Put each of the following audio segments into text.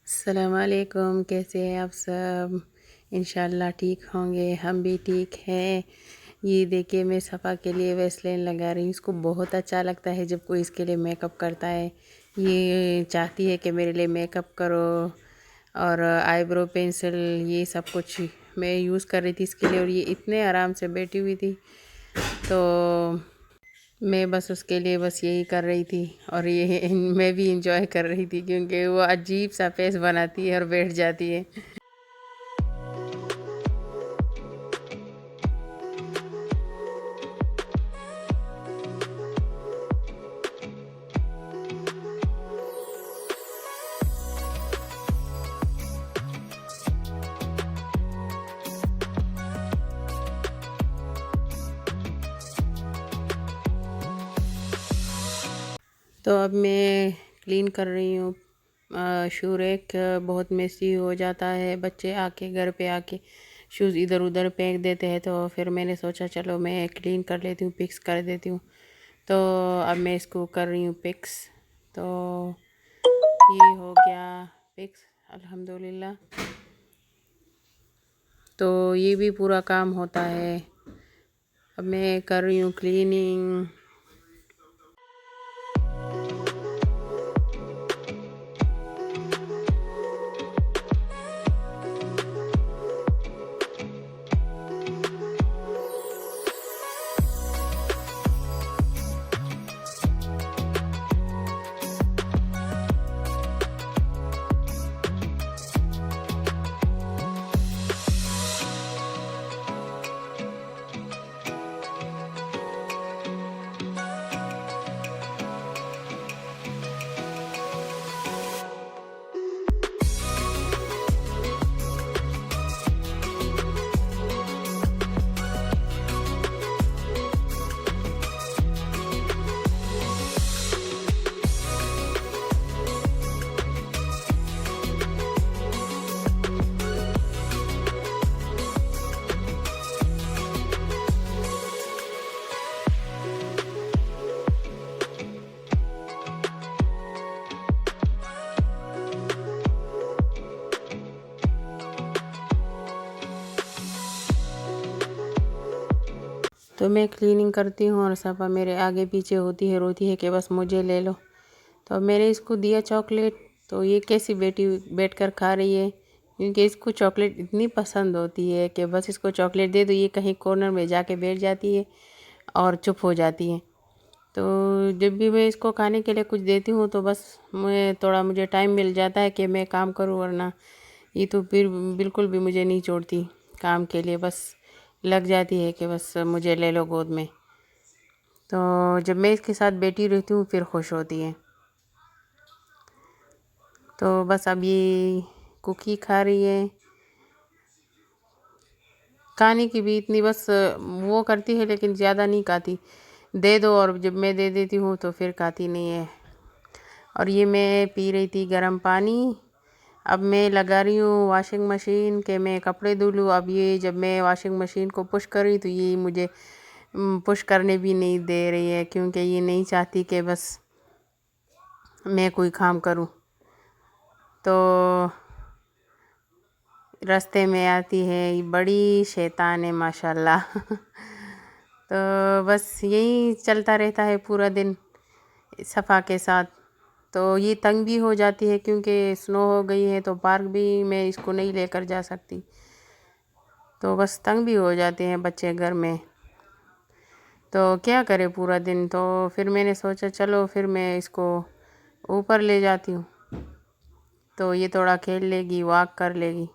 अस्सलामुअलैकुम, कैसे हैं आप सब। इंशाल्लाह ठीक होंगे, हम भी ठीक हैं। ये देखिए, मैं सफ़ा के लिए वैसलीन लगा रही हूँ। इसको बहुत अच्छा लगता है जब कोई इसके लिए मेकअप करता है। ये चाहती है कि मेरे लिए मेकअप करो, और आईब्रो पेंसिल ये सब कुछ मैं यूज़ कर रही थी इसके लिए। और ये इतने आराम से बैठी हुई थी, तो मैं बस उसके लिए बस यही कर रही थी। और ये मैं भी इंजॉय कर रही थी, क्योंकि वो अजीब सा फेस बनाती है और बैठ जाती है। तो अब मैं क्लीन कर रही हूँ। शू रैक बहुत मेसी हो जाता है, बच्चे आके घर पे आके शूज़ इधर उधर फेंक देते हैं। तो फिर मैंने सोचा चलो मैं क्लीन कर लेती हूँ, पिक्स कर देती हूँ। तो अब मैं इसको कर रही हूँ पिक्स। तो ये हो गया पिक्स, अल्हम्दुलिल्लाह। तो ये भी पूरा काम होता है। अब मैं कर रही हूँ क्लीनिंग। तो मैं क्लीनिंग करती हूँ और सफ़ा मेरे आगे पीछे होती है, रोती है कि बस मुझे ले लो। तो अब मैंने इसको दिया चॉकलेट। तो ये कैसी बैठ कर खा रही है, क्योंकि इसको चॉकलेट इतनी पसंद होती है कि बस इसको चॉकलेट दे दो, ये कहीं कॉर्नर में जाके बैठ जाती है और चुप हो जाती है। तो जब भी मैं इसको खाने के लिए कुछ देती हूँ तो बस मुझे टाइम मिल जाता है कि मैं काम करूँ, वरना ये तो फिर बिल्कुल भी मुझे नहीं छोड़ती काम के लिए। बस लग जाती है कि बस मुझे ले लो गोद में। तो जब मैं इसके साथ बैठी रहती हूँ फिर खुश होती है। तो बस अब ये कुकी खा रही है। खाने की भी इतनी बस वो करती है, लेकिन ज़्यादा नहीं खाती। दे दो, और जब मैं दे देती हूँ तो फिर खाती नहीं है। और ये मैं पी रही थी गर्म पानी। अब मैं लगा रही हूँ वॉशिंग मशीन के मैं कपड़े धुल लूँ। अब ये जब मैं वॉशिंग मशीन को पुश कर रही तो ये मुझे पुश करने भी नहीं दे रही है, क्योंकि ये नहीं चाहती कि बस मैं कोई काम करूँ। तो रास्ते में आती है, ये बड़ी शैतान है माशाल्लाह। तो बस यही चलता रहता है पूरा दिन सफ़ा के साथ। तो ये तंग भी हो जाती है, क्योंकि स्नो हो गई है तो पार्क भी मैं इसको नहीं लेकर जा सकती। तो बस तंग भी हो जाते हैं बच्चे घर में, तो क्या करे पूरा दिन। तो फिर मैंने सोचा चलो फिर मैं इसको ऊपर ले जाती हूँ, तो ये थोड़ा खेल लेगी, वॉक कर लेगी।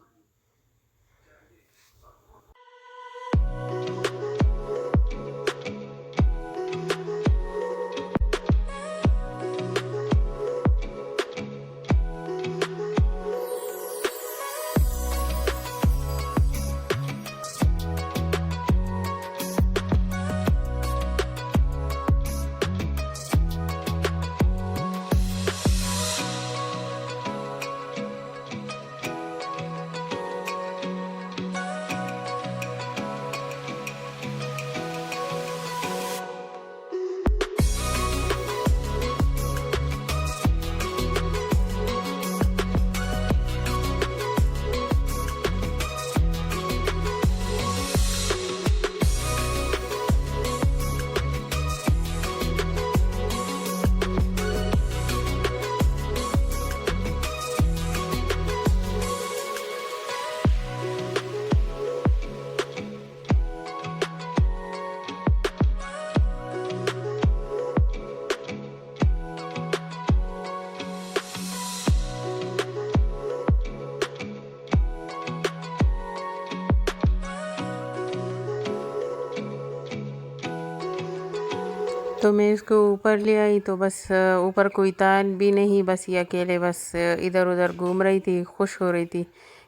तो मैं इसको ऊपर ले आई तो बस ऊपर कोई तार भी नहीं, बस ये अकेले बस इधर उधर घूम रही थी, खुश हो रही थी।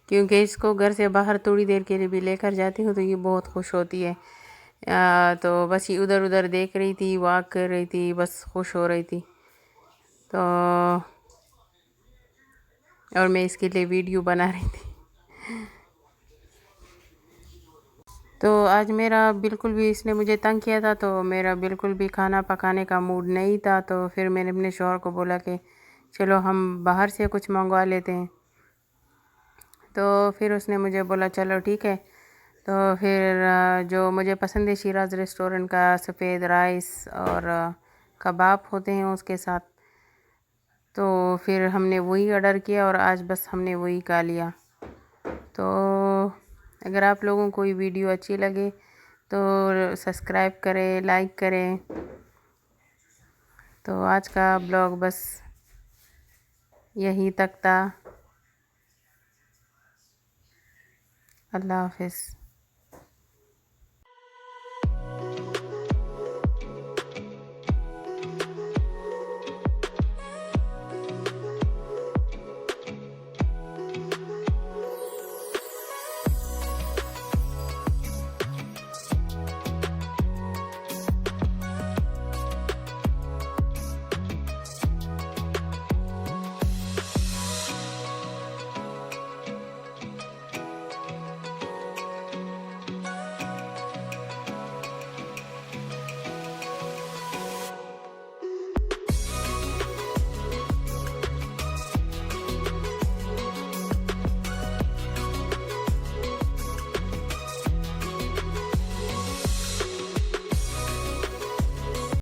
क्योंकि इसको घर से बाहर थोड़ी देर के लिए भी लेकर जाती हूँ तो ये बहुत खुश होती है। तो बस ये उधर उधर देख रही थी, वॉक कर रही थी, बस खुश हो रही थी। तो और मैं इसके लिए वीडियो बना रही थी। तो आज मेरा बिल्कुल भी, इसने मुझे तंग किया था तो मेरा बिल्कुल भी खाना पकाने का मूड नहीं था। तो फिर मैंने अपने शौहर को बोला कि चलो हम बाहर से कुछ मंगवा लेते हैं। तो फिर उसने मुझे बोला चलो ठीक है। तो फिर जो मुझे पसंद है शिराज रेस्टोरेंट का सफ़ेद राइस और कबाब होते हैं उसके साथ, तो फिर हमने वही ऑर्डर किया और आज बस हमने वही खा लिया। तो अगर आप लोगों को ये वीडियो अच्छी लगे तो सब्सक्राइब करें, लाइक करें। तो आज का ब्लॉग बस यहीं तक था। अल्लाह हाफ़िज़।